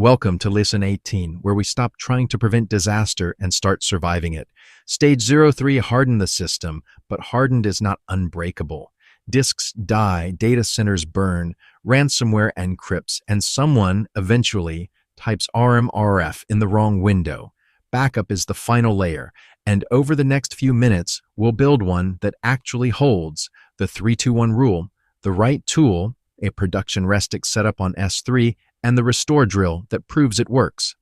Welcome to Lesson 18, where we stop trying to prevent disaster and start surviving it. Stage 03 hardened the system, but hardened is not unbreakable. Disks die, data centers burn, ransomware encrypts, and someone, eventually, types RMRF in the wrong window. Backup is the final layer, and over the next few minutes, we'll build one that actually holds the 3-2-1 rule, the right tool, a production Restic setup on S3, and the restore drill that proves it works.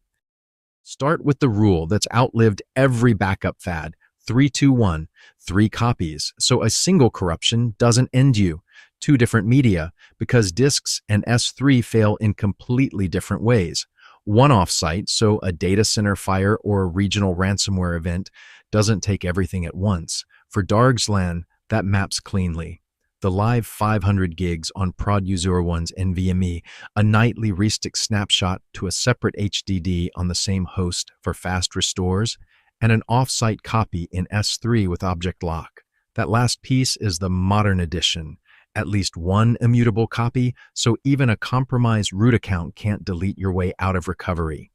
Start with the rule that's outlived every backup fad, 3-2-1, 3 copies, so a single corruption doesn't end you. 2 different media, because disks and S3 fail in completely different ways. 1 offsite, so a data center fire or a regional ransomware event doesn't take everything at once. For Dargslan, that maps cleanly. The live 500 gigs on prod U01's NVMe, a nightly Restic snapshot to a separate HDD on the same host for fast restores, and an offsite copy in S3 with object lock. That last piece is the modern edition. At least 1 immutable copy, so even a compromised root account can't delete your way out of recovery.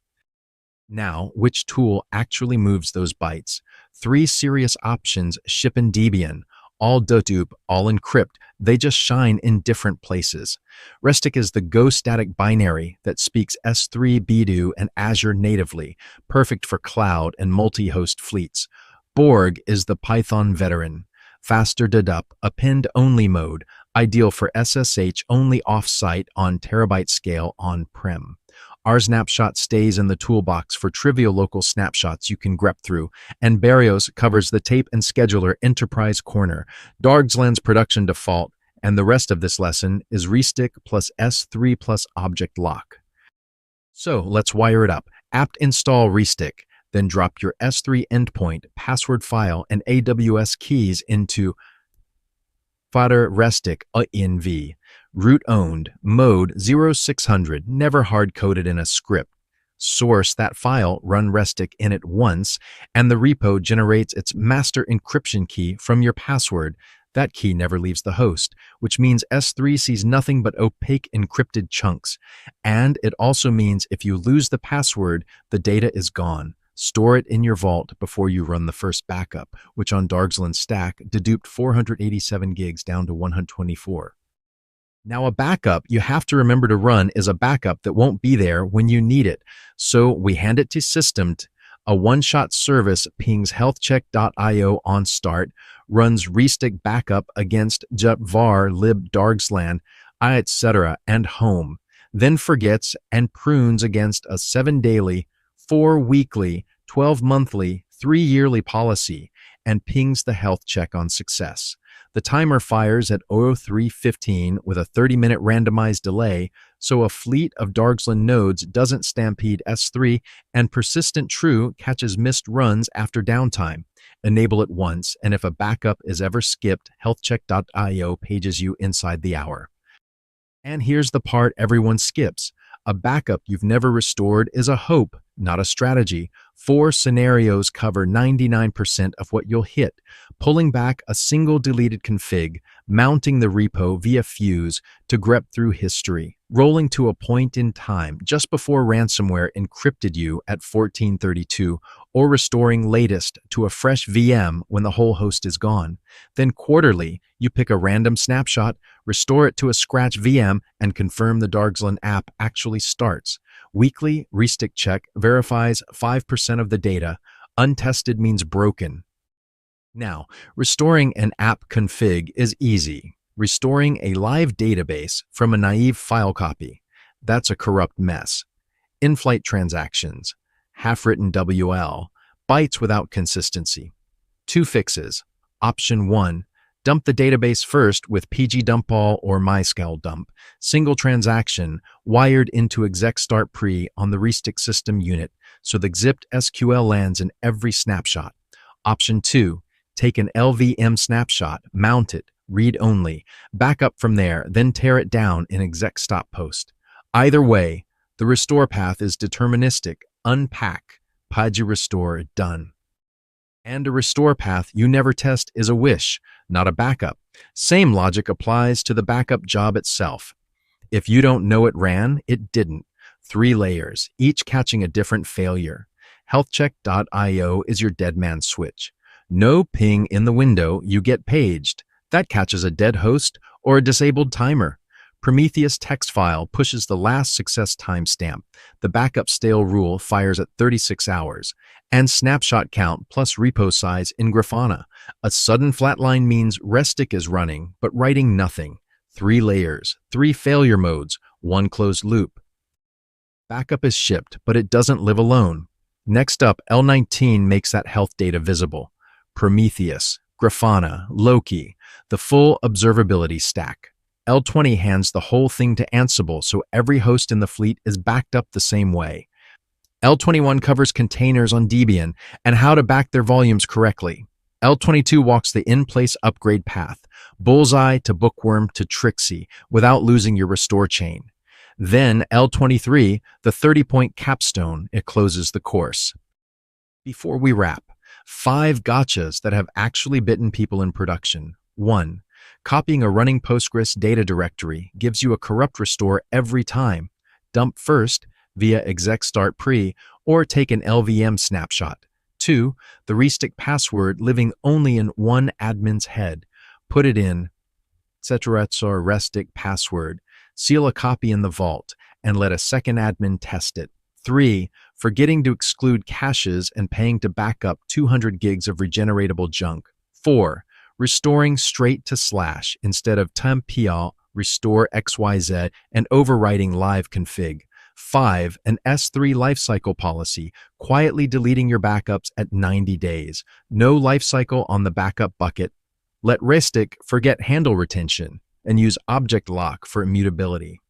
Now, which tool actually moves those bytes? 3 serious options ship in Debian. All dedupe, all encrypt, they just shine in different places. Restic is the Go static binary that speaks S3, Bdo, and Azure natively, perfect for cloud and multi-host fleets. Borg is the Python veteran. Faster dedup, append-only mode, ideal for SSH-only offsite on terabyte scale on-prem. Rsnapshot stays in the toolbox for trivial local snapshots you can grep through, and Barrios covers the tape and scheduler enterprise corner. Dargslan's production default, and the rest of this lesson is Restic plus S3 plus object lock. So let's wire it up. Apt install Restic, then drop your S3 endpoint, password file, and AWS keys into fodder Restic inv. Root owned, mode 0600, never hard-coded in a script. Source that file, run Restic init once, and the repo generates its master encryption key from your password. That key never leaves the host, which means S3 sees nothing but opaque encrypted chunks. And it also means if you lose the password, the data is gone. Store it in your vault before you run the first backup, which on Dargslan's stack deduped 487 gigs down to 124. Now a backup you have to remember to run is a backup that won't be there when you need it. So we hand it to systemt. A one-shot service pings healthcheck.io on start, runs Restic backup against var lib Dargslan, etc. and home, then forgets and prunes against a 7 daily, 4 weekly, 12 monthly, 3 yearly policy, and pings the health check on success. The timer fires at 03:15 with a 30-minute randomized delay, so a fleet of Dargslan nodes doesn't stampede S3, and persistent true catches missed runs after downtime. Enable it once, and if a backup is ever skipped, healthcheck.io pages you inside the hour. And here's the part everyone skips. A backup you've never restored is a hope, not a strategy. 4 scenarios cover 99% of what you'll hit. Pulling back a single deleted config, mounting the repo via fuse to grep through history, rolling to a point in time just before ransomware encrypted you at 1432, or restoring latest to a fresh VM when the whole host is gone. Then quarterly, you pick a random snapshot, restore it to a scratch VM, and confirm the Dargslan app actually starts. Weekly, Restic check verifies 5% of the data. Untested means broken. Now, restoring an app config is easy. Restoring a live database from a naive file copy, that's a corrupt mess. In-flight transactions, half-written WL, bytes without consistency. 2 fixes. Option 1. Dump the database first with pgdumpall or myscaldump. Single transaction wired into exec start pre on the Restic system unit, so the zipped SQL lands in every snapshot. Option 2. Take an LVM snapshot, mount it, read only, back up from there, then tear it down in exec stop post. Either way, the restore path is deterministic. Unpack, pg restore, done. And a restore path you never test is a wish, not a backup. Same logic applies to the backup job itself. If you don't know it ran, it didn't. 3 layers, each catching a different failure. Healthcheck.io is your dead man switch. No ping in the window, you get paged. That catches a dead host or a disabled timer. Prometheus text file pushes the last success timestamp. The backup stale rule fires at 36 hours. And snapshot count plus repo size in Grafana. A sudden flatline means Restic is running, but writing nothing. 3 layers, 3 failure modes, 1 closed loop. Backup is shipped, but it doesn't live alone. Next up, L19 makes that health data visible. Prometheus, Grafana, Loki, the full observability stack. L20 hands the whole thing to Ansible, so every host in the fleet is backed up the same way. L21 covers containers on Debian and how to back their volumes correctly. L22 walks the in-place upgrade path, bullseye to bookworm to Trixie, without losing your restore chain. Then L23, the 30-point capstone, it closes the course. Before we wrap, 5 gotchas that have actually bitten people in production. 1. Copying a running Postgres data directory gives you a corrupt restore every time. Dump first via exec start pre or take an LVM snapshot. 2. The Restic password living only in one admin's head. Put it in etc. Restic password. Seal a copy in the vault and let a second admin test it. 3. Forgetting to exclude caches and paying to back up 200 gigs of regeneratable junk. 4. Restoring straight to slash instead of tempial restore XYZ and overwriting live config. 5. An S3 lifecycle policy, quietly deleting your backups at 90 days. No lifecycle on the backup bucket. Let Restic forget handle retention and use object lock for immutability.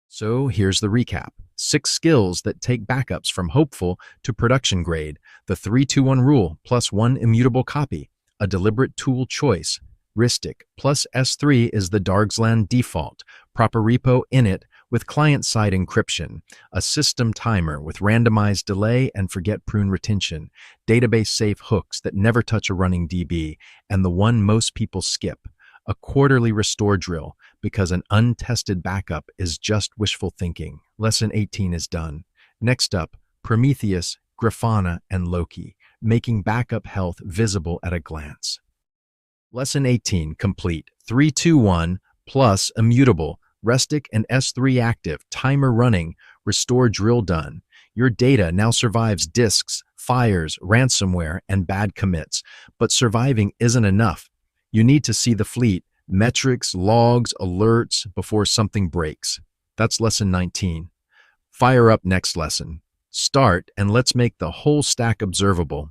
So here's the recap. 6 skills that take backups from hopeful to production grade. The 3-2-1 rule plus 1 immutable copy. A deliberate tool choice. Restic plus S3 is the Dargslan default. Proper repo init with client-side encryption. A system timer with randomized delay and forget prune retention. Database-safe hooks that never touch a running DB. And the one most people skip. A quarterly restore drill because an untested backup is just wishful thinking. Lesson 18 is done. Next up, Prometheus, Grafana, and Loki, making backup health visible at a glance. Lesson 18 complete. 3-2-1 plus immutable, Restic and S3 active, timer running, restore drill done. Your data now survives disks, fires, ransomware, and bad commits. But surviving isn't enough. You need to see the fleet, metrics, logs, alerts before something breaks. That's lesson 19. Fire up next lesson. Start and let's make the whole stack observable.